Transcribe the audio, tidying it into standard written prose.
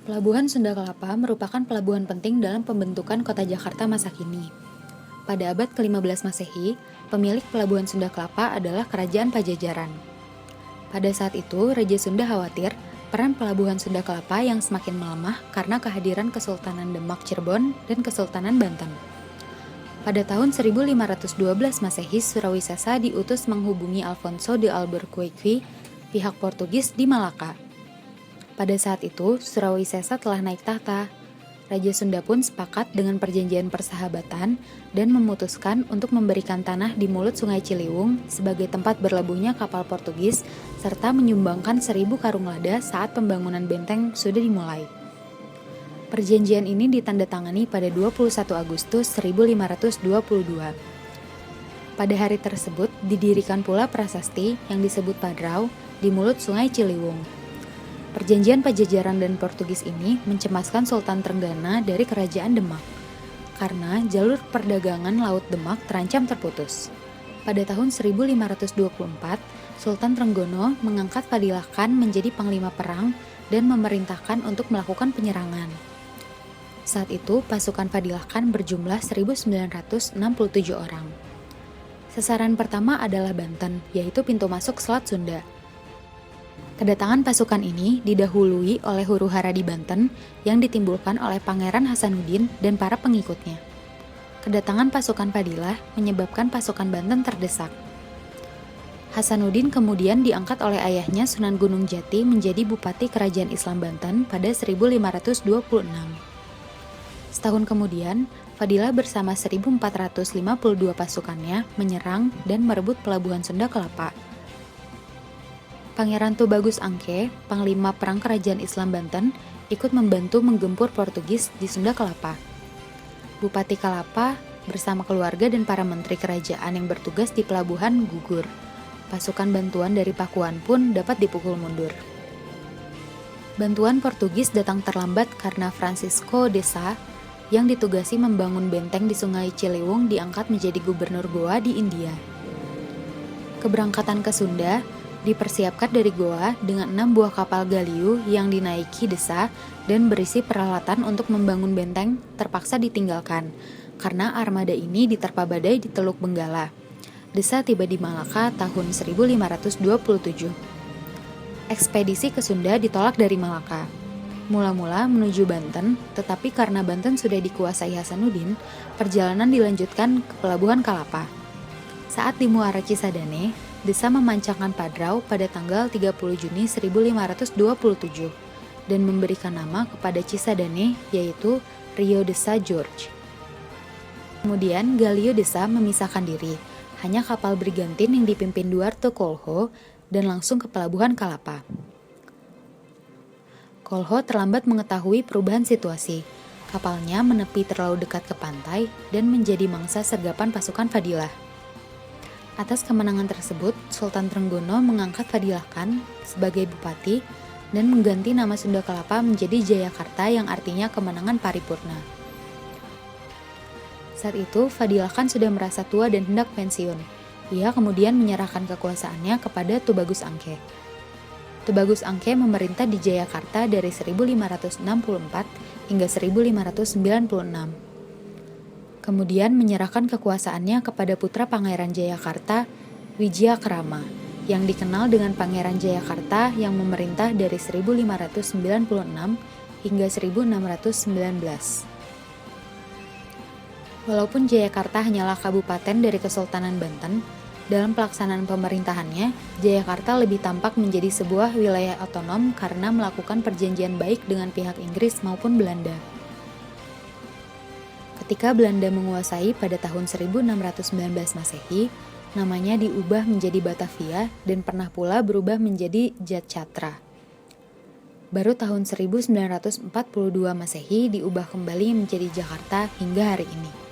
Pelabuhan Sunda Kelapa merupakan pelabuhan penting dalam pembentukan kota Jakarta masa kini. Pada abad ke-15 Masehi, pemilik pelabuhan Sunda Kelapa adalah Kerajaan Pajajaran. Pada saat itu, Raja Sunda khawatir peran pelabuhan Sunda Kelapa yang semakin melemah karena kehadiran Kesultanan Demak Cirebon dan Kesultanan Banten. Pada tahun 1512 Masehi, Surawisesa diutus menghubungi Alfonso de Albuquerque, pihak Portugis di Malaka. Pada saat itu, Surawisesa telah naik tahta. Raja Sunda pun sepakat dengan perjanjian persahabatan dan memutuskan untuk memberikan tanah di mulut Sungai Ciliwung sebagai tempat berlabuhnya kapal Portugis serta menyumbangkan 1.000 karung lada saat pembangunan benteng sudah dimulai. Perjanjian ini ditandatangani pada 21 Agustus 1522. Pada hari tersebut didirikan pula prasasti yang disebut Padrau di mulut Sungai Ciliwung. Perjanjian Pajajaran dan Portugis ini mencemaskan Sultan Trenggana dari Kerajaan Demak, karena jalur perdagangan Laut Demak terancam terputus. Pada tahun 1524, Sultan Trenggono mengangkat Fadilah Khan menjadi panglima perang dan memerintahkan untuk melakukan penyerangan. Saat itu, pasukan Fadilah Khan berjumlah 1.967 orang. Sasaran pertama adalah Banten, yaitu pintu masuk Selat Sunda. Kedatangan pasukan ini didahului oleh huru-hara di Banten yang ditimbulkan oleh Pangeran Hasanuddin dan para pengikutnya. Kedatangan pasukan Fadilah menyebabkan pasukan Banten terdesak. Hasanuddin kemudian diangkat oleh ayahnya Sunan Gunung Jati menjadi Bupati Kerajaan Islam Banten pada 1526. Setahun kemudian, Fadilah bersama 1.452 pasukannya menyerang dan merebut pelabuhan Sunda Kelapa. Pangeran Tubagus Angke, Panglima Perang Kerajaan Islam Banten, ikut membantu menggempur Portugis di Sunda Kelapa. Bupati Kelapa bersama keluarga dan para menteri kerajaan yang bertugas di pelabuhan gugur. Pasukan bantuan dari Pakuan pun dapat dipukul mundur. Bantuan Portugis datang terlambat karena Francisco de Sá yang ditugasi membangun benteng di Sungai Ciliwung diangkat menjadi gubernur Goa di India. Keberangkatan ke Sunda dipersiapkan dari Goa dengan 6 buah kapal galiu yang dinaiki Desa dan berisi peralatan untuk membangun benteng terpaksa ditinggalkan karena armada ini diterpa badai di Teluk Benggala. Desa tiba di Malaka tahun 1527. Ekspedisi ke Sunda ditolak dari Malaka. Mula-mula menuju Banten, tetapi karena Banten sudah dikuasai Hasanuddin, perjalanan dilanjutkan ke Pelabuhan Kalapa. Saat di Muara Cisadane, Desa memancangkan Padrau pada tanggal 30 Juni 1527 dan memberikan nama kepada Cisadane yaitu Rio Desa George. Kemudian Galio Desa memisahkan diri, hanya kapal brigantin yang dipimpin Duarte Kolho dan langsung ke Pelabuhan Kalapa. Kolho terlambat mengetahui perubahan situasi. Kapalnya menepi terlalu dekat ke pantai dan menjadi mangsa sergapan pasukan Fadilah. Atas kemenangan tersebut, Sultan Trenggono mengangkat Fadilah Khan sebagai bupati dan mengganti nama Sunda Kelapa menjadi Jayakarta yang artinya kemenangan paripurna. Saat itu, Fadilah Khan sudah merasa tua dan hendak pensiun. Ia kemudian menyerahkan kekuasaannya kepada Tubagus Angke. Tubagus Angke memerintah di Jayakarta dari 1564 hingga 1596. Kemudian menyerahkan kekuasaannya kepada putra Pangeran Jayakarta, Wijayakrama, yang dikenal dengan Pangeran Jayakarta yang memerintah dari 1596 hingga 1619. Walaupun Jayakarta hanyalah kabupaten dari Kesultanan Banten, dalam pelaksanaan pemerintahannya, Jayakarta lebih tampak menjadi sebuah wilayah otonom karena melakukan perjanjian baik dengan pihak Inggris maupun Belanda. Ketika Belanda menguasai pada tahun 1619 Masehi, namanya diubah menjadi Batavia dan pernah pula berubah menjadi Jatcatra. Baru tahun 1942 Masehi diubah kembali menjadi Jakarta hingga hari ini.